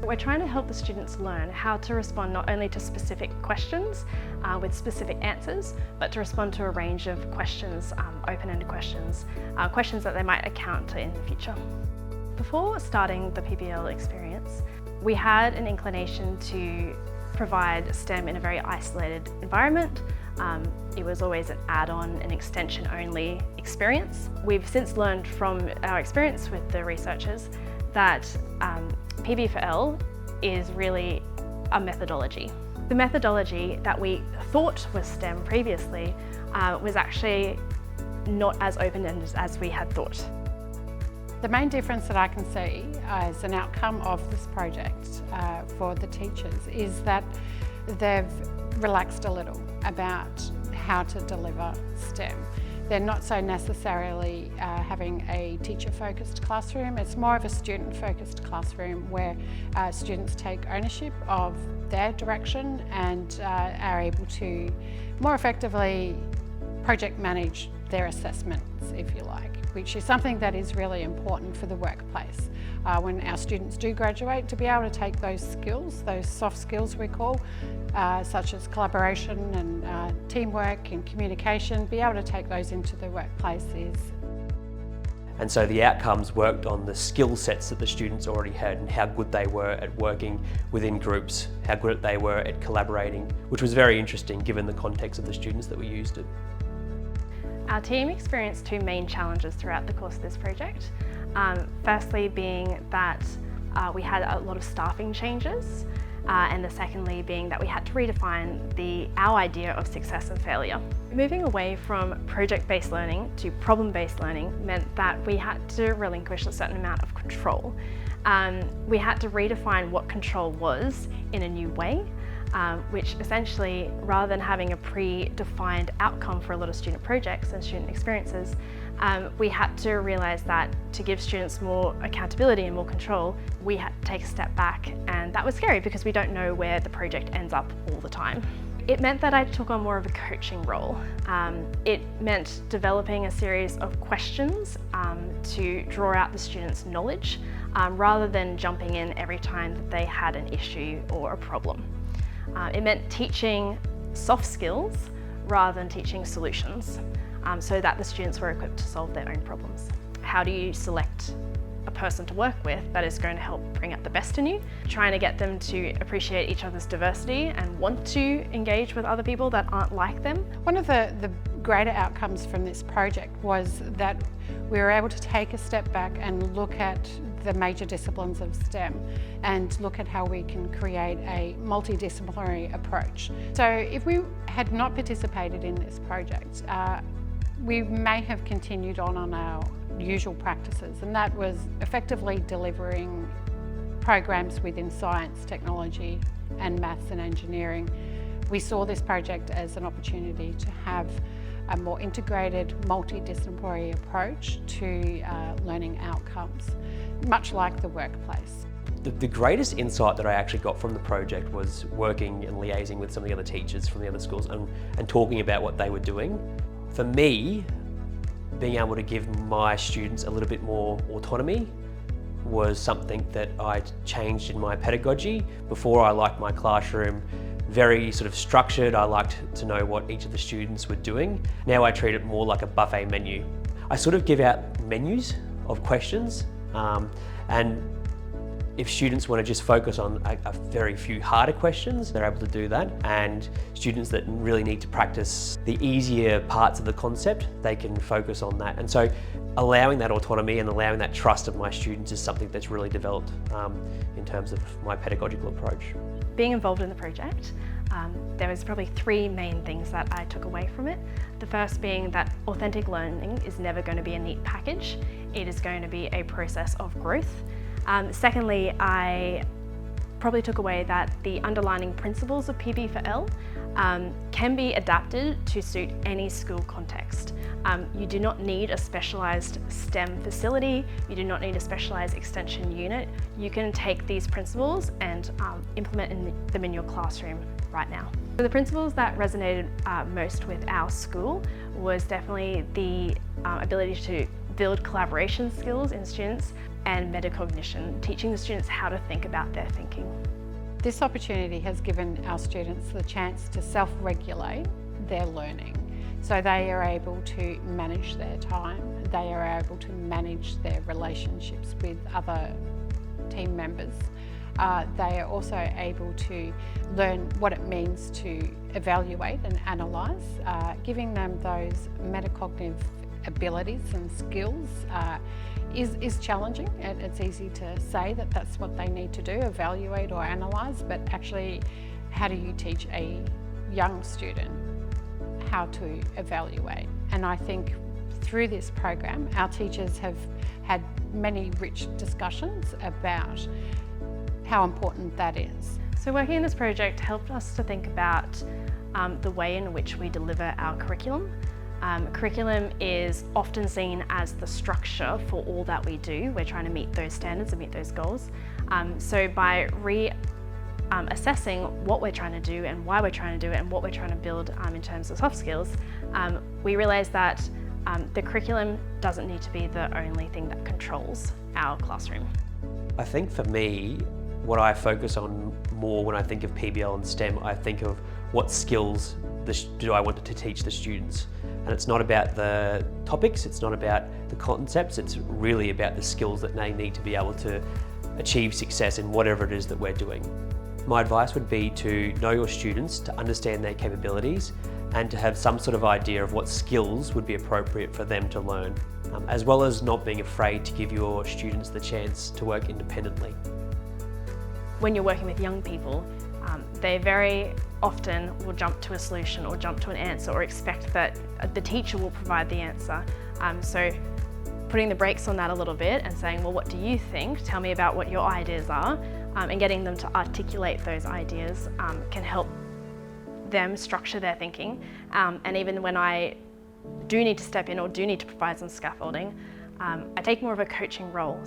We're trying to help the students learn how to respond not only to specific questions with specific answers, but to respond to a range of questions, open-ended questions, questions that they might encounter in the future. Before starting the PBL experience, we had an inclination to provide STEM in a very isolated environment. It was always an add-on, an extension-only experience. We've since learned from our experience with the researchers that PBL is really a methodology. The methodology that we thought was STEM previously was actually not as open-ended as we had thought. The main difference that I can see as an outcome of this project for the teachers is that they've relaxed a little about how to deliver STEM. They're not so necessarily having a teacher-focused classroom. It's more of a student-focused classroom where students take ownership of their direction and are able to more effectively project manage their assessments, if you like, which is something that is really important for the workplace. When our students do graduate, to be able to take those skills, those soft skills we call, such as collaboration and teamwork and communication, be able to take those into the workplace is. And so the outcomes worked on the skill sets that the students already had and how good they were at working within groups, how good they were at collaborating, which was very interesting given the context of the students that we used it. Our team experienced two main challenges throughout the course of this project. Firstly being that we had a lot of staffing changes, and the secondly being that we had to redefine our idea of success and failure. Moving away from project-based learning to problem-based learning meant that we had to relinquish a certain amount of control. We had to redefine what control was in a new way, which essentially, rather than having a predefined outcome for a lot of student projects and student experiences, we had to realise that to give students more accountability and more control, we had to take a step back, and that was scary because we don't know where the project ends up all the time. It meant that I took on more of a coaching role. It meant developing a series of questions to draw out the students' knowledge, rather than jumping in every time that they had an issue or a problem. It meant teaching soft skills rather than teaching solutions, so that the students were equipped to solve their own problems. How do you select a person to work with that is going to help bring out the best in you? Trying to get them to appreciate each other's diversity and want to engage with other people that aren't like them. One of the greater outcomes from this project was that we were able to take a step back and look at the major disciplines of STEM and look at how we can create a multidisciplinary approach. So if we had not participated in this project, we may have continued on our usual practices, and that was effectively delivering programs within science, technology and maths and engineering. We saw this project as an opportunity to have a more integrated, multidisciplinary approach to learning outcomes, much like the workplace. The greatest insight that I actually got from the project was working and liaising with some of the other teachers from the other schools and talking about what they were doing. For me, being able to give my students a little bit more autonomy was something that I changed in my pedagogy. Before, I liked my classroom very sort of structured. I liked to know what each of the students were doing. Now I treat it more like a buffet menu. I sort of give out menus of questions, and if students want to just focus on a very few harder questions, they're able to do that. And students that really need to practice the easier parts of the concept, they can focus on that. And so allowing that autonomy and allowing that trust of my students is something that's really developed in terms of my pedagogical approach. Being involved in the project, there was probably three main things that I took away from it. The first being that authentic learning is never going to be a neat package. It is going to be a process of growth. Secondly, I probably took away that the underlying principles of PBL can be adapted to suit any school context. You do not need a specialised STEM facility, you do not need a specialised extension unit. You can take these principles and implement them in your classroom right now. So the principles that resonated most with our school was definitely the ability to build collaboration skills in students, and metacognition, teaching the students how to think about their thinking. This opportunity has given our students the chance to self-regulate their learning. So they are able to manage their time, they are able to manage their relationships with other team members. They are also able to learn what it means to evaluate and analyse, giving them those metacognitive abilities and skills is challenging. And it's easy to say that that's what they need to do, evaluate or analyse, but actually how do you teach a young student how to evaluate? And I think through this program our teachers have had many rich discussions about how important that is. So working in this project helped us to think about the way in which we deliver our curriculum. Curriculum is often seen as the structure for all that we do. We're trying to meet those standards and meet those goals. So by assessing what we're trying to do and why we're trying to do it and what we're trying to build in terms of soft skills, we realised that the curriculum doesn't need to be the only thing that controls our classroom. I think for me, what I focus on more when I think of PBL and STEM, I think of what skills do I want to teach the students. And it's not about the topics, it's not about the concepts, it's really about the skills that they need to be able to achieve success in whatever it is that we're doing. My advice would be to know your students, to understand their capabilities, and to have some sort of idea of what skills would be appropriate for them to learn, as well as not being afraid to give your students the chance to work independently. When you're working with young people, they very often will jump to a solution or jump to an answer or expect that the teacher will provide the answer. So putting the brakes on that a little bit and saying, well, what do you think? Tell me about what your ideas are, and getting them to articulate those ideas can help them structure their thinking. And even when I do need to step in or do need to provide some scaffolding, I take more of a coaching role.